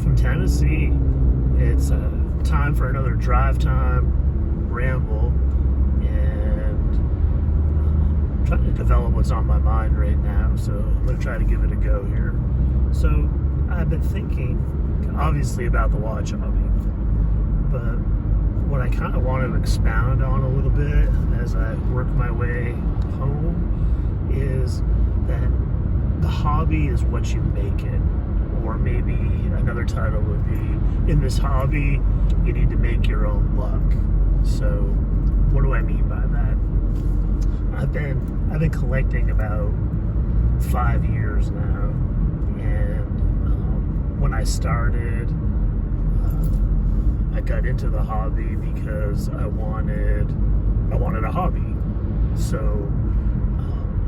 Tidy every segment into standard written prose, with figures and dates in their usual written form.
from Tennessee. It's time for another drive time ramble, and I'm trying to develop what's on my mind right now, so I'm going to try to give it a go here. So I've been thinking, obviously, about the watch hobby, but what I kind of want to expound on a little bit as I work my way home is that the hobby is what you make it. Or maybe another title would be, in this hobby, you need to make your own luck. So what do I mean by that? I've been collecting about 5 years now, and when I started, I got into the hobby because I wanted a hobby. So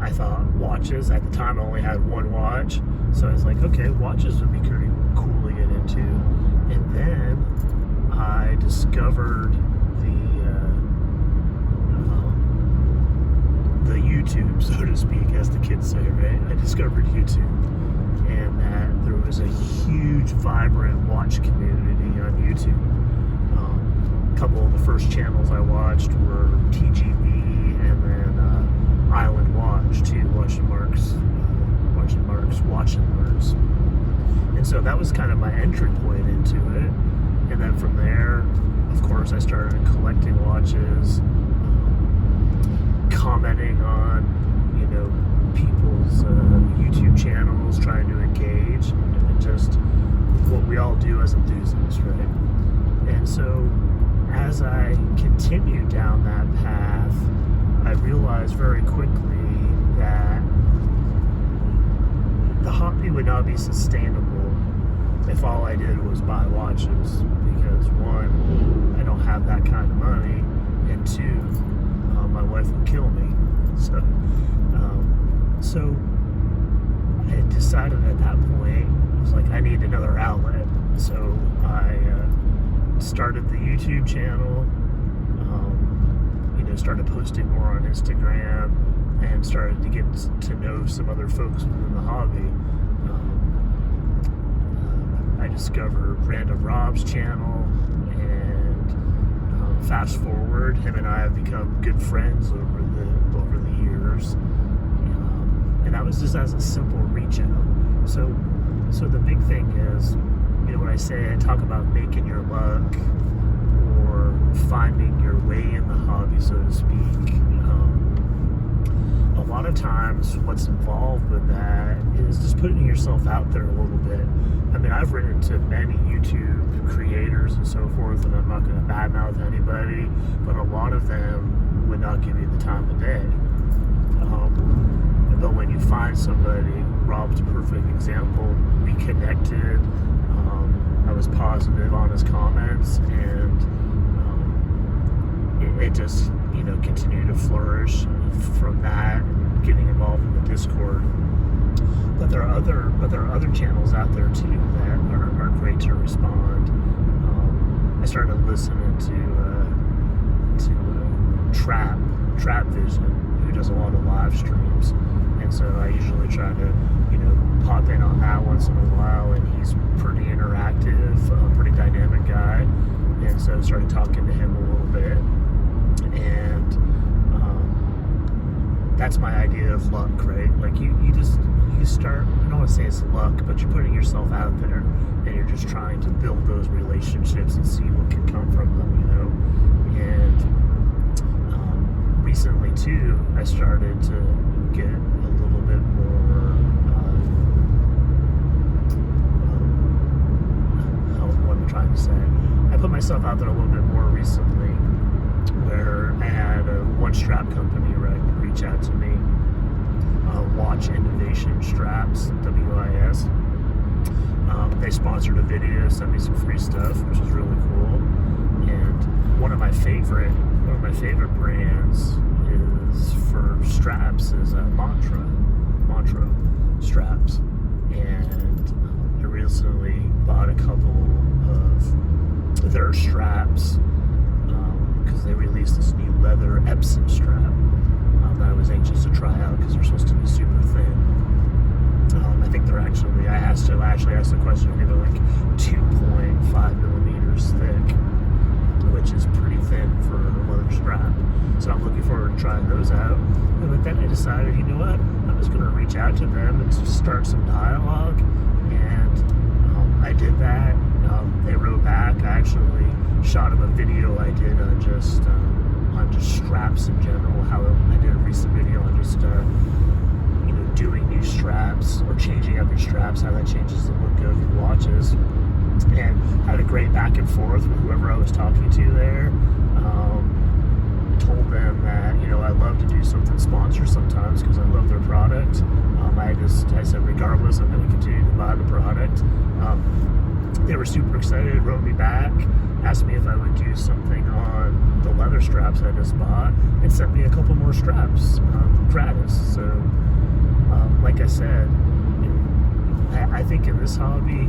I thought watches. At the time, I only had one watch, so I was like, okay, watches would be pretty cool to get into. And then I discovered the YouTube, so to speak, as the kids say, right? I discovered YouTube, and that there was a huge, vibrant watch community on YouTube. A couple of the first channels I watched were TGV and then Island Watch, too, watching Mark's Watch and Learns. And so that was kind of my entry point into it. And then from there, of course, I started collecting watches, commenting on, people's YouTube channels, trying to engage, and just what we all do as enthusiasts, right? And so as I continued down that path, I realized very quickly that the hobby would not be sustainable if all I did was buy watches, because one, I don't have that kind of money, and two, my wife would kill me. So I had decided at that point, I was like, I need another outlet. So I started the YouTube channel, started posting more on Instagram, and started to get to know some other folks within the hobby. I discovered Random Rob's channel, and fast forward, him and I have become good friends over the years, and that was just as a simple reach out. So the big thing is, when I talk about making your luck or finding your way in the hobby, so to speak, a lot of times what's involved with that is just putting yourself out there a little bit. I mean, I've written to many YouTube creators and so forth, and I'm not going to badmouth anybody, but a lot of them would not give you the time of day. But when you find somebody, Rob's a perfect example, we connected, I was positive on his comments, and it just, continued to flourish from that, and getting involved in the Discord. But there are other channels out there too that are great to respond. I started listening to Trap Vision, who does a lot of live streams, and so I usually try to pop in on that once in a while, and he's pretty interactive, pretty dynamic guy, and so I started talking to him a little bit, and that's my idea of luck, right? Like you start, I don't want to say it's luck, but you're putting yourself out there, and you're just trying to build those relationships and see what can come from them, and recently too, I started to get a little bit more, what I'm trying to say, I put myself out there a little bit more recently, where I had one strap company reach out to me, Watch Innovation Straps, WIS. They sponsored a video, sent me some free stuff, which was really cool. And one of my favorite brands is for straps is Mantra straps, and I recently bought a couple of their straps because they released this new leather Epsom strap that I was anxious to try out because they're supposed to be super thin. I think they're actually. I asked the question, maybe like 2.5 millimeters thick, which is pretty thin for a leather strap. So I'm looking forward to trying those out. But then I decided, you know what? I'm just going to reach out to them and start some dialogue. And I did that. They wrote back. I actually shot them a video I did on just straps in general. How I did a recent video on just doing new straps or changing up your straps, how that changes the look of your watches. And had a great back and forth with whoever I was talking to there. Told them that, I love to do something sponsored sometimes because I love their product. I said, regardless, I'm going to continue to buy the product. They were super excited, wrote me back, asked me if I would do something on the leather straps I just bought, and sent me a couple more straps gratis. So, like I said, I think in this hobby,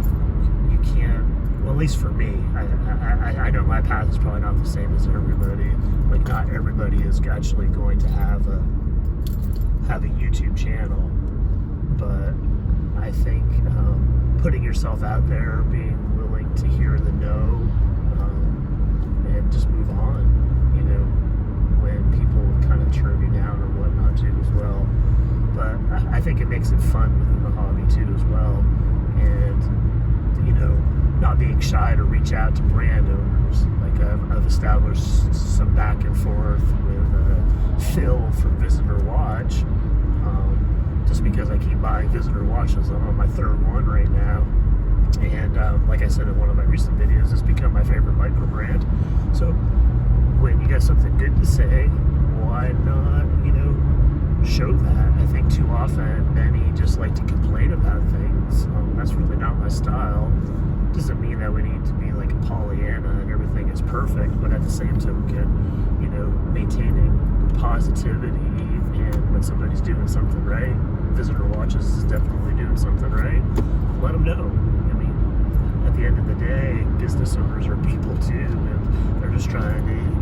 you can't, well, at least for me, I know my path is probably not the same as everybody. Like, not everybody is actually going to have a YouTube channel, but I think putting yourself out there, being willing to hear the no, and just move on, when people kind of turn you down or whatnot too as well. But I think it makes it fun within the hobby too as well. And, not being shy to reach out to brand owners. Like I've established some back and forth with Phil from Visitor Watch, just because I keep buying Visitor Watches. I'm on my third one right now. And like I said in one of my recent videos, it's become my favorite micro brand. So when you got something good to say, why not, show that? I think too often many just like to complain about things. That's really not my style. Doesn't mean that we need to be like a Pollyanna and everything is perfect, but at the same token, maintaining positivity, and when somebody's doing something right, Visitor Watches is definitely doing something right, let them know. I mean, at the end of the day, business owners are people too, and they're just trying to,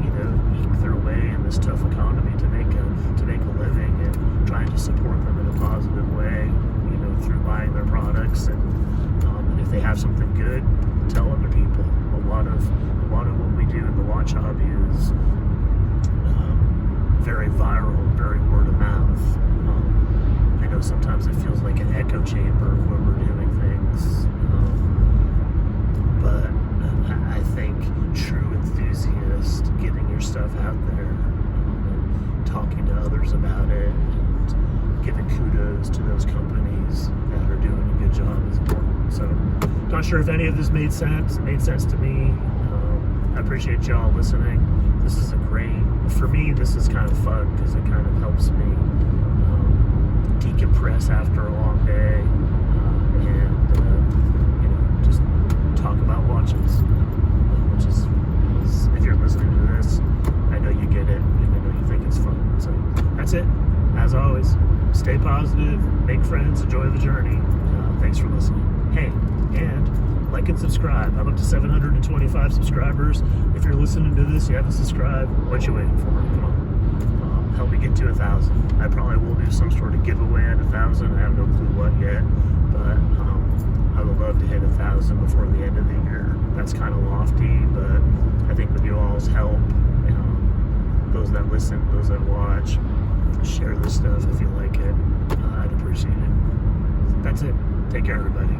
eke their way in this tough economy to make a living, and trying to support them in a positive way, through buying their products. And if they have something good, tell other people. A lot of what we do in the watch hobby is very viral, very word of mouth. I know sometimes it feels like an echo chamber when we're doing things, but I think true enthusiasts getting your stuff out there, and talking to others about it, and giving kudos to those companies that are doing a good job is important. So, not sure if any of this made sense. It made sense to me. I appreciate y'all listening. This is for me, this is kind of fun because it kind of helps me decompress after a long day, and just talk about watches, which is, if you're listening to this, I know you get it, and I know you think it's fun. So that's it. As always, stay positive, make friends, enjoy the journey. Thanks for listening. Hey, and like and subscribe. I'm up to 725 subscribers. If you're listening to this, you haven't subscribed, what you waiting for? Come on. Help me get to 1,000. I probably will do some sort of giveaway at 1,000. I have no clue what yet, but I would love to hit 1,000 before the end of the year. That's kind of lofty, but I think with you all's help, those that listen, those that watch, share this stuff if you like it. I'd appreciate it. That's it. Take care, everybody.